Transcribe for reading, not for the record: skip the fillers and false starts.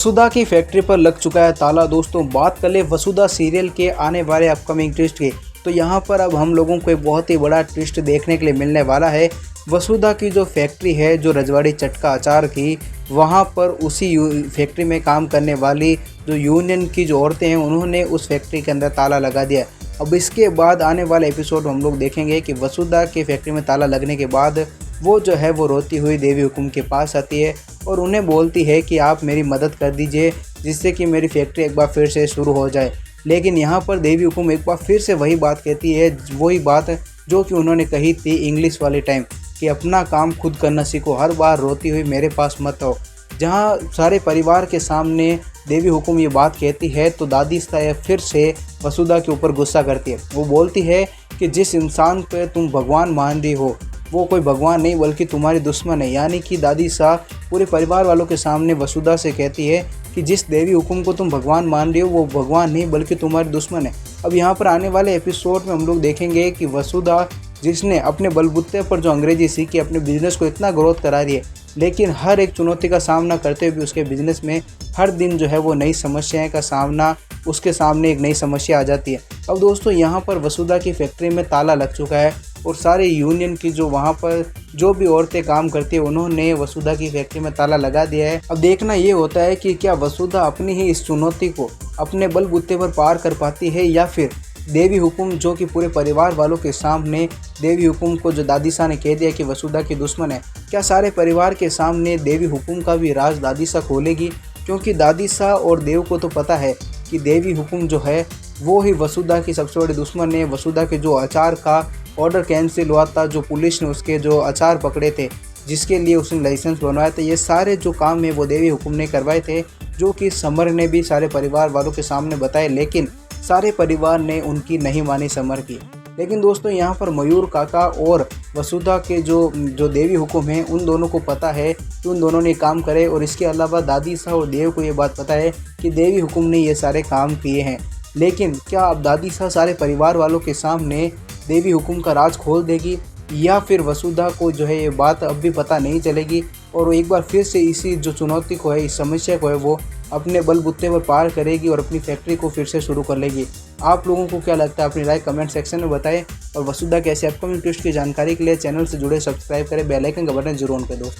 वसुधा की फैक्ट्री पर लग चुका है ताला। दोस्तों बात कर ले वसुधा सीरियल के आने वाले अपकमिंग ट्विस्ट की, तो यहाँ पर अब हम लोगों को एक बहुत ही बड़ा ट्विस्ट देखने के लिए मिलने वाला है। वसुधा की जो फैक्ट्री है, जो रजवाड़ी चटका अचार की, वहाँ पर उसी फैक्ट्री में काम करने वाली जो यूनियन की जो औरतें हैं, उन्होंने उस फैक्ट्री के अंदर ताला लगा दिया। अब इसके बाद आने वाले एपिसोड हम लोग देखेंगे कि वसुधा की फैक्ट्री में ताला लगने के बाद वो जो है वो रोती हुई देवी हुकुम के पास आती है और उन्हें बोलती है कि आप मेरी मदद कर दीजिए, जिससे कि मेरी फैक्ट्री एक बार फिर से शुरू हो जाए। लेकिन यहाँ पर देवी हुकुम एक बार फिर से वही बात कहती है, वही बात जो कि उन्होंने कही थी इंग्लिश वाले टाइम, कि अपना काम खुद करना सीखो, हर बार रोती हुई मेरे पास मत आओ। जहाँ सारे परिवार के सामने देवी हुकुम ये बात कहती है तो दादी साहब फिर से वसुधा के ऊपर गुस्सा करती है। वो बोलती है कि जिस इंसान पे तुम भगवान मान रही हो वो कोई भगवान नहीं बल्कि तुम्हारी दुश्मन है। यानी कि दादी साहब पूरे परिवार वालों के सामने वसुधा से कहती है कि जिस देवी हुकुम को तुम भगवान मान रही हो वो भगवान नहीं बल्कि तुम्हारी दुश्मन है। अब यहाँ पर आने वाले एपिसोड में हम लोग देखेंगे कि वसुधा, जिसने अपने बलबूते पर जो अंग्रेजी सीखी, अपने बिजनेस को इतना ग्रोथ करा रही है, लेकिन हर एक चुनौती का सामना करते हुए भी उसके बिजनेस में हर दिन जो है वो नई समस्याएं का सामना, उसके सामने एक नई समस्या आ जाती है। अब दोस्तों यहाँ पर वसुधा की फैक्ट्री में ताला लग चुका है और सारे यूनियन की जो वहाँ पर जो भी औरतें काम करती है, उन्होंने वसुधा की फैक्ट्री में ताला लगा दिया है। अब देखना ये होता है कि क्या वसुधा अपनी ही इस चुनौती को अपने बलबूते पर पार कर पाती है, या फिर देवी हुकुम, जो कि पूरे परिवार वालों के सामने देवी हुकुम को जो दादी सा ने कह दिया कि वसुधा की दुश्मन है, क्या सारे परिवार के सामने देवी हुकुम का भी राज दादी सा खोलेगी? क्योंकि दादी सा और देव को तो पता है कि देवी हुकुम जो है वो ही वसुधा की सबसे बड़ी दुश्मन है। वसुधा के जो अचार का ऑर्डर कैंसिल हुआ था, जो पुलिस ने उसके जो अचार पकड़े थे, जिसके लिए उसने लाइसेंस बनवाया था, ये सारे जो काम है वो देवी हुकुम ने करवाए थे, जो कि समर ने भी सारे परिवार वालों के सामने बताए। लेकिन सारे परिवार ने उनकी नहीं मानी समर की। लेकिन दोस्तों यहाँ पर मयूर काका और वसुधा के जो देवी हुकुम है, उन दोनों को पता है कि उन दोनों ने काम करे, और इसके अलावा दादी साहब और देव को ये बात पता है कि देवी हुकुम ने ये सारे काम किए हैं। लेकिन क्या अब दादी साहब सारे परिवार वालों के सामने देवी हुकुम का राज खोल देगी, या फिर वसुधा को जो है ये बात अब भी पता नहीं चलेगी और वो एक बार फिर से इसी जो चुनौती को है, इस समस्या को है, वो अपने बलबूते पर पार करेगी और अपनी फैक्ट्री को फिर से शुरू कर लेगी? आप लोगों को क्या लगता है? अपनी राय कमेंट सेक्शन में बताएं और वसुधा के ऐसे अपकमिंग ट्विस्ट की जानकारी के लिए चैनल से जुड़े सब्सक्राइब करें, बेल आइकन का बटन जरूर ऑन कर दो।